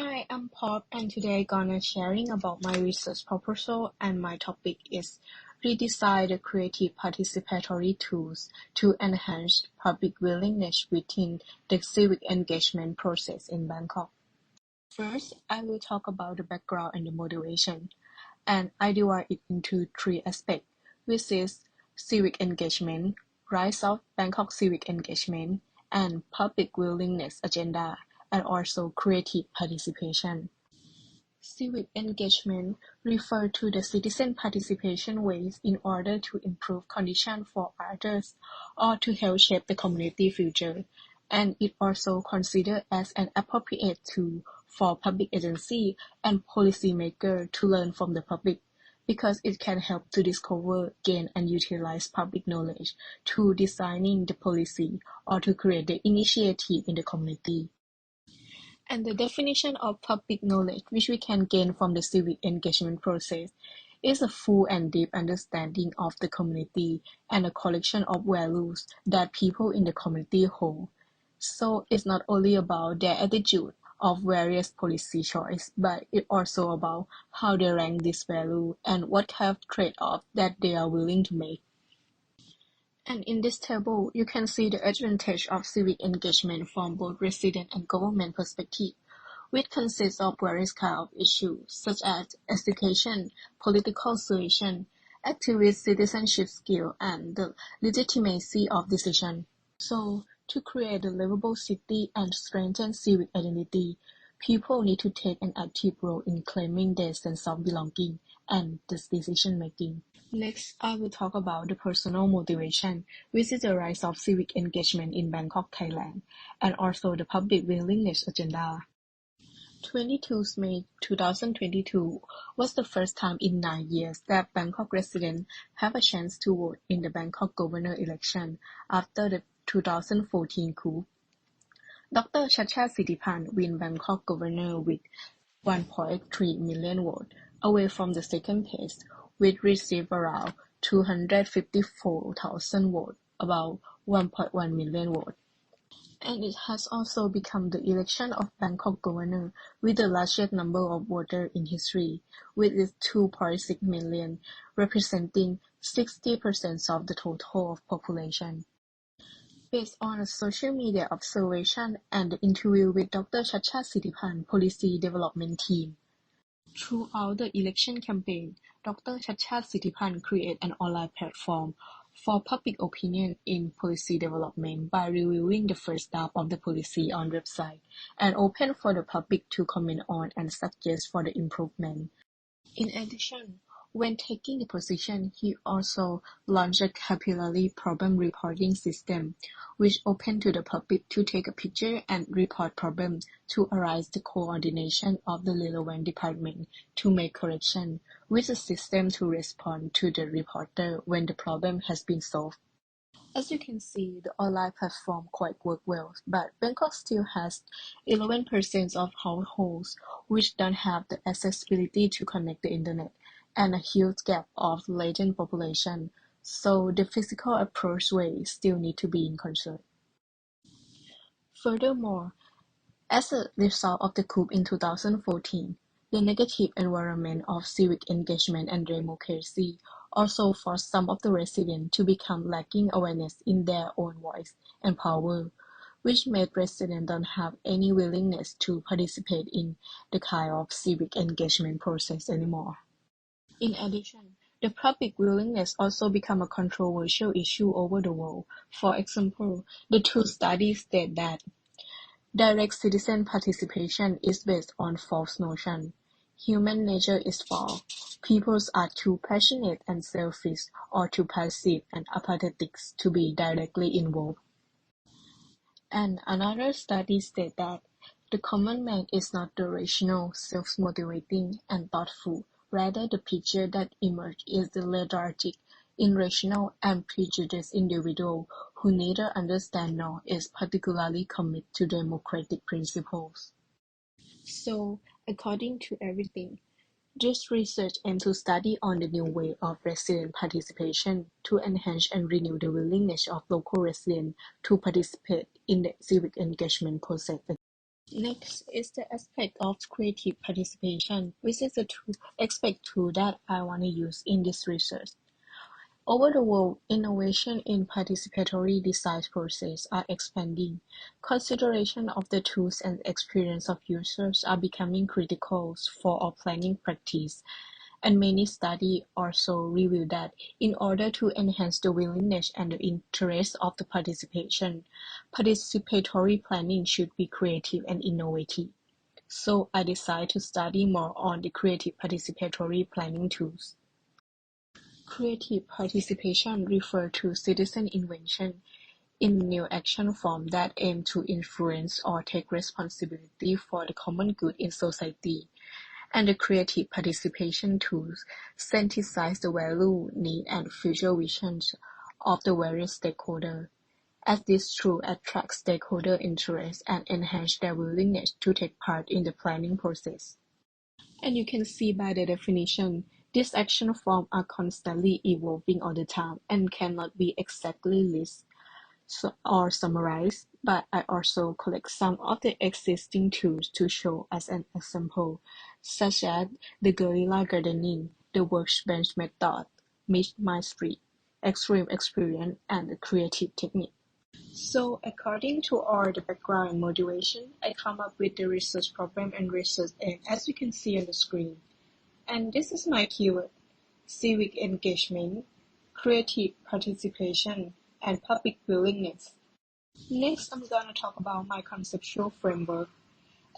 Hi, I'm Pop and today gonna sharing about my research proposal and my topic is redesign the creative participatory tools to enhance public willingness within the civic engagement process in Bangkok. First, I will talk about the background and the motivation, and I divide it into three aspects, which is civic engagement, rise of Bangkok civic engagement, and public willingness agenda, and also creative participation. Civic engagement refers to the citizen participation ways in order to improve conditions for others or to help shape the community future, and it also considered as an appropriate tool for public agency and policymakers to learn from the public because it can help to discover, gain, and utilize public knowledge to designing the policy or to create the initiative in the community. And the definition of public knowledge, which we can gain from the civic engagement process, is a full and deep understanding of the community and a collection of values that people in the community hold. So it's not only about their attitude of various policy choice, but it's also about how they rank this value and what kind of trade-off that they are willing to make. And in this table, you can see the advantage of civic engagement from both resident and government perspective, which consists of various kinds of issues such as education, political solution, activist citizenship skill, and the legitimacy of decision. So, to create a livable city and strengthen civic identity, people need to take an active role in claiming their sense of belonging and decision making. Next, I will talk about the personal motivation, which is the rise of civic engagement in Bangkok, Thailand, and also the public willingness agenda. 22 May 2022 was the first time in 9 years that Bangkok residents have a chance to vote in the Bangkok governor election after the 2014 coup. Dr. Chacha Sittipan win Bangkok governor with 1.3 million votes, away from the second place, which received around 254,000 votes, about 1.1 million votes. And it has also become the election of Bangkok governor with the largest number of voters in history, with its 2.6 million, representing 60% of the total of population. Based on a social media observation and the interview with Dr. Chacha Sittipan Policy Development Team. Throughout the election campaign, Dr. Chacha Sittipan created an online platform for public opinion in policy development by reviewing the first draft of the policy on website and open for the public to comment on and suggest for the improvement. In addition, when taking the position, he also launched a capillary problem reporting system, which opened to the public to take a picture and report problems to arise the coordination of the relevant department to make correction, with a system to respond to the reporter when the problem has been solved. As you can see, the online platform quite work well, but Bangkok still has 11% of households which don't have the accessibility to connect the internet, and a huge gap of latent population, so the physical approach way still need to be in concern. Furthermore, as a result of the coup in 2014, the negative environment of civic engagement and democracy also forced some of the residents to become lacking awareness in their own voice and power, which made residents don't have any willingness to participate in the kind of civic engagement process anymore. In addition, the public willingness also become a controversial issue over the world. For example, the two studies state that direct citizen participation is based on false notion. Human nature is flawed. People are too passionate and selfish or too passive and apathetic to be directly involved. And another study states that the common man is not the rational, self-motivating, and thoughtful. Rather, the picture that emerges is the lethargic, irrational, and prejudiced individual who neither understands nor is particularly committed to democratic principles. So, according to everything, this research aims to study on the new way of resident participation to enhance and renew the willingness of local residents to participate in the civic engagement process. Next is the aspect of creative participation, which is the aspect tool that I want to use in this research. Over the world, innovation in participatory design process are expanding. Consideration of the tools and experience of users are becoming critical for our planning practice, and many studies also reveal that in order to enhance the willingness and the interest of the participation, participatory planning should be creative and innovative. So I decided to study more on the creative participatory planning tools. Creative participation refers to citizen invention in new action forms that aim to influence or take responsibility for the common good in society, and the creative participation tools synthesize the value, need, and future visions of the various stakeholders, as this tool attracts stakeholder interest and enhance their willingness to take part in the planning process. And you can see by the definition, these action forms are constantly evolving all the time and cannot be exactly listed or summarized, but I also collect some of the existing tools to show as an example, such as the guerrilla gardening, the workbench method, meet my street, extreme experience, and the creative technique. So according to all the background and motivation, I come up with the research problem and research aim as you can see on the screen. And this is my keyword: civic engagement, creative participation, and public willingness. Next, I'm gonna talk about my conceptual framework.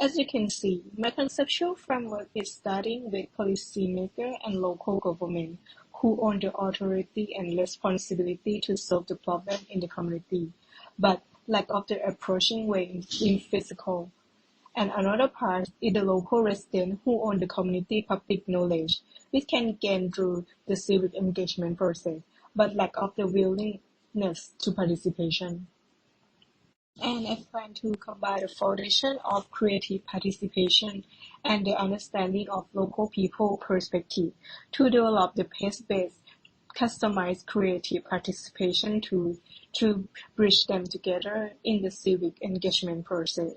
As you can see, my conceptual framework is starting with policymakers and local government who own the authority and responsibility to solve the problem in the community, but lack of the approaching way in physical. And another part is the local residents who own the community public knowledge, which can gain through the civic engagement process, but lack of the willingness to participation. And I plan to combine the foundation of creative participation and the understanding of local people perspective to develop the pace-based, customized creative participation to bridge them together in the civic engagement process,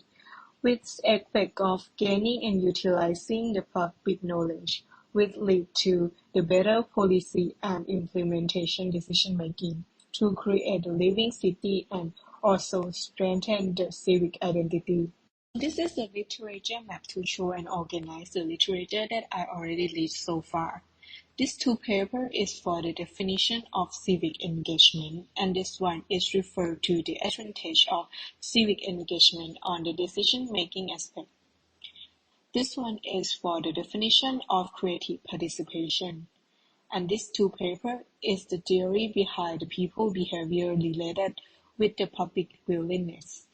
with aspect of gaining and utilizing the public knowledge, which lead to the better policy and implementation decision-making to create a living city and also strengthen the civic identity. This is the literature map to show and organize the literature that I already read so far. This two paper is for the definition of civic engagement, and this one is referred to the advantage of civic engagement on the decision-making aspect. This one is for the definition of creative participation, and this two paper is the theory behind the people behavior related with the public willingness.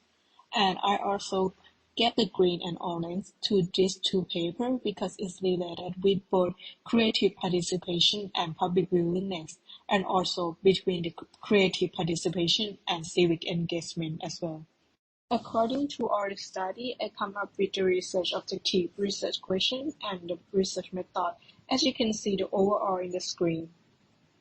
And I also get the green and orange to these two papers because it's related with both creative participation and public willingness, and also between the creative participation and civic engagement as well. According to our study, I come up with the research objective, research question, and the research method, as you can see the overall in the screen.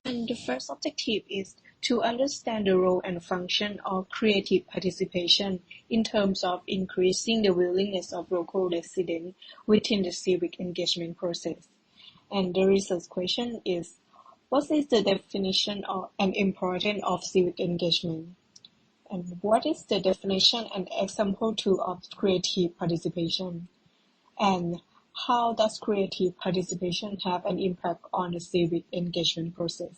And the first objective is to understand the role and function of creative participation in terms of increasing the willingness of local residents within the civic engagement process. And the research question is, what is the definition of and importance of civic engagement? And what is the definition and example tool of creative participation? And how does creative participation have an impact on the civic engagement process?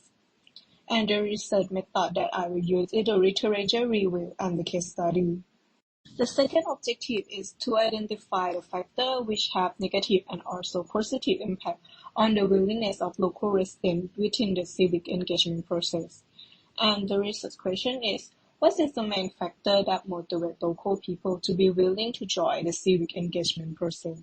And the research method that I will use is the literature review and the case study. The second objective is to identify the factors which have negative and also positive impact on the willingness of local residents within the civic engagement process. And the research question is, what is the main factor that motivates local people to be willing to join the civic engagement process?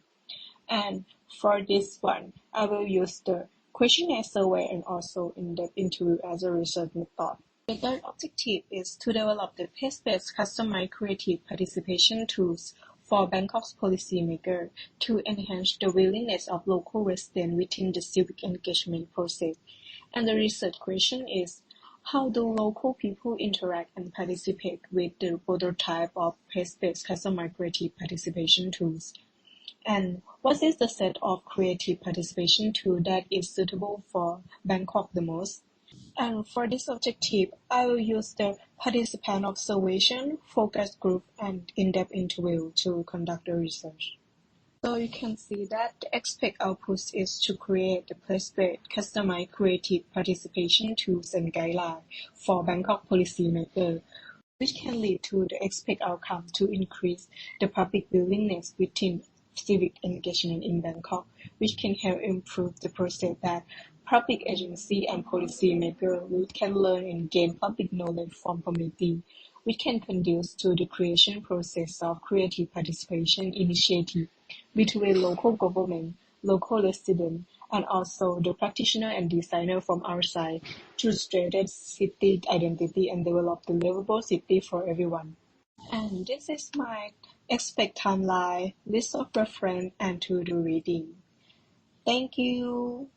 And for this one, I will use the questionnaire survey and also in-depth interview as a research method. The third objective is to develop the pace-based customized creative participation tools for Bangkok's policymakers to enhance the willingness of local residents within the civic engagement process. And the research question is, How do local people interact and participate with the prototype of place-based customer creative participation tools? And what is the set of creative participation tools that is suitable for Bangkok the most? And for this objective, I will use the participant observation, focus group, and in-depth interview to conduct the research. So you can see that the expect output is to create the place-based customized creative participation tools and guidelines for Bangkok policymakers, which can lead to the expect outcome to increase the public willingness within civic engagement in Bangkok, which can help improve the process that public agency and policymakers can learn and gain public knowledge from community, which can conduce to the creation process of creative participation initiative between local government, local residents, and also the practitioner and designer from outside to strengthen city identity and develop the livable city for everyone. And this is my expect timeline, list of reference, and to do reading. Thank you.